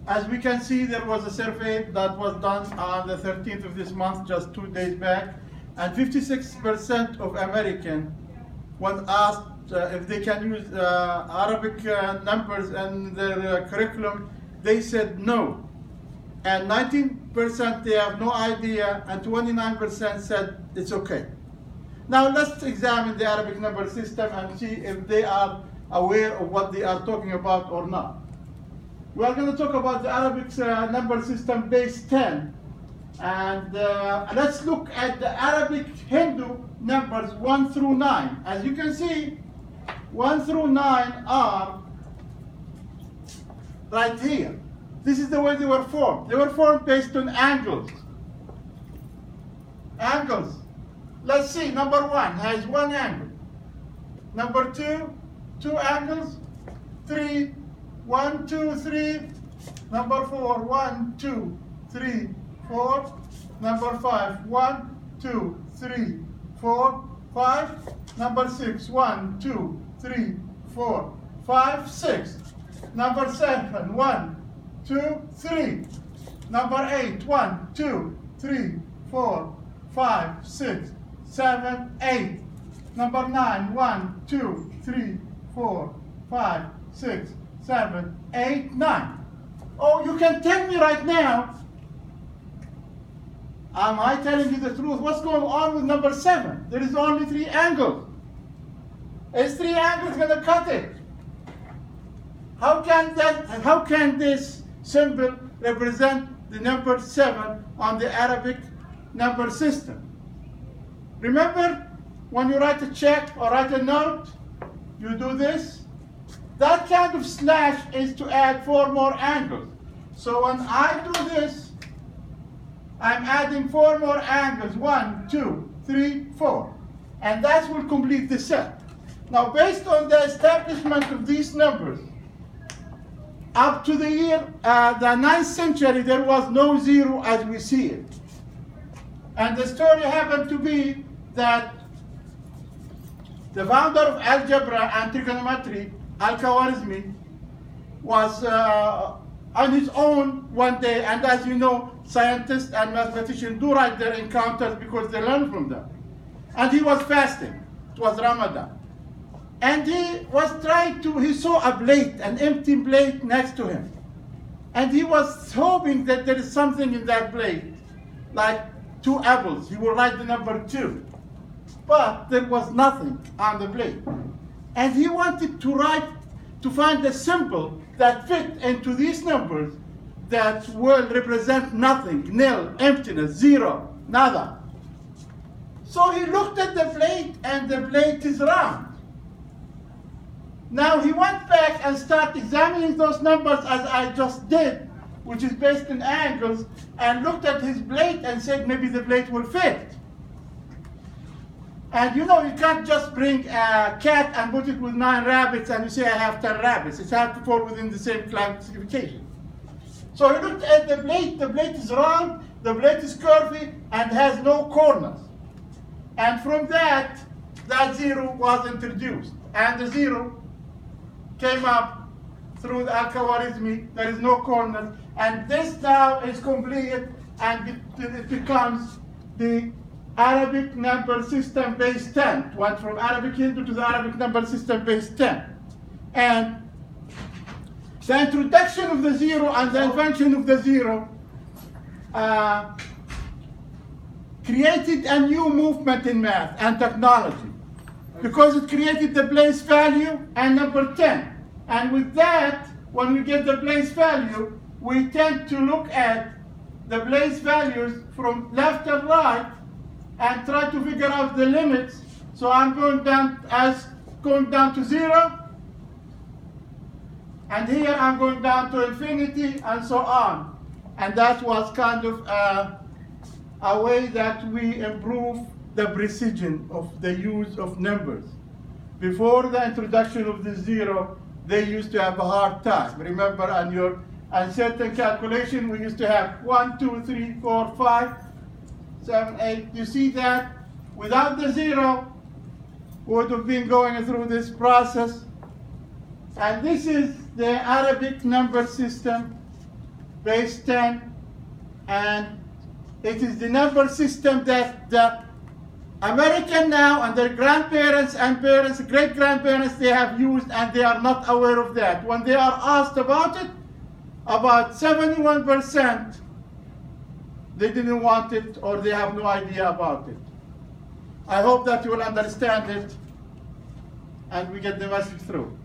as we can see, there was a survey that was done on the 13th of this month, just 2 days back, and 56% of Americans, when asked if they can use Arabic numbers in their curriculum, they said no. And 19% they have no idea, and 29% said it's okay. Now let's examine the Arabic number system and see if they are aware of what they are talking about or not. We are going to talk about the Arabic number system base 10. And let's look at the Arabic Hindu numbers 1 through 9. As you can see, 1 through 9 are right here. This is the way they were formed. They were formed based on angles. Angles. Let's see, number 1 has 1 angle. Number 2, 2 angles. 3, 1, 2, 3. Number 4, 1, 2, 3, 4. Number 5, 1, 2, 3, 4, 5. Number 6, 1, 2, 3, 4, 5, 6. Number 7, 1, 2, 3. Number 8, 1, 2, 3, 4, 5, 6, 7, 8. Number 9, 1, 2, 3, 4, 5, 6, 7, 8, 9. Oh, you can tell me right now, am I telling you the truth? What's going on with number 7? There is only 3 angles. Is 3 angles going to cut it? How can this symbol represent the number 7 on the Arabic number system? Remember, when you write a check or write a note, you do this. That kind of slash is to add 4 more angles. So when I do this, I'm adding 4 more angles. 1, 2, 3, 4. And that will complete the set. Now, based on the establishment of these numbers, up to the year, the 9th century, there was no 0 as we see it. And the story happened to be that the founder of algebra and trigonometry, Al-Khwarizmi, was on his own one day, and as you know, scientists and mathematicians do write their encounters because they learn from them. And he was fasting. It was Ramadan. And he was he saw a plate, an empty plate next to him. And he was hoping that there is something in that plate, like 2 apples. He will write the number 2. But there was nothing on the plate. And he wanted to find a symbol that fit into these numbers that will represent nothing, nil, emptiness, 0, nada. So he looked at the plate, and the plate is round. Now he went back and started examining those numbers as I just did, which is based on angles, and looked at his plate and said maybe the plate will fit. And you know, you can't just bring a cat and put it with 9 rabbits and you say I have 10 rabbits. It has to fall within the same classification. So he looked at the plate is round, the plate is curvy, and has no corners. And from that 0 was introduced. And the 0 came up through the Al-Khwarizmi. There is no corners. And this now is complete, and it becomes the Arabic number system base 10. Went from Arabic Hindu to the Arabic number system base 10. And the introduction of the 0 and the invention of the 0 created a new movement in math and technology, because it created the place value and number 10. And with that, when we get the place value, we tend to look at the place values from left and right and try to figure out the limits. So I'm going down to 0, and here I'm going down to infinity, and so on. And that was kind of a way that we improve the precision of the use of numbers. Before the introduction of the 0, they used to have a hard time. Remember, on your uncertain calculation, we used to have 1, 2, 3, 4, 5, 7, 8. You see that? Without the 0, we would have been going through this process. And this is the Arabic number system base 10, and it is the number system that the American now and their grandparents and parents, great-grandparents, they have used, and they are not aware of that. When they are asked about it, about 71% they didn't want it or they have no idea about it. I hope that you will understand it and we get the message through.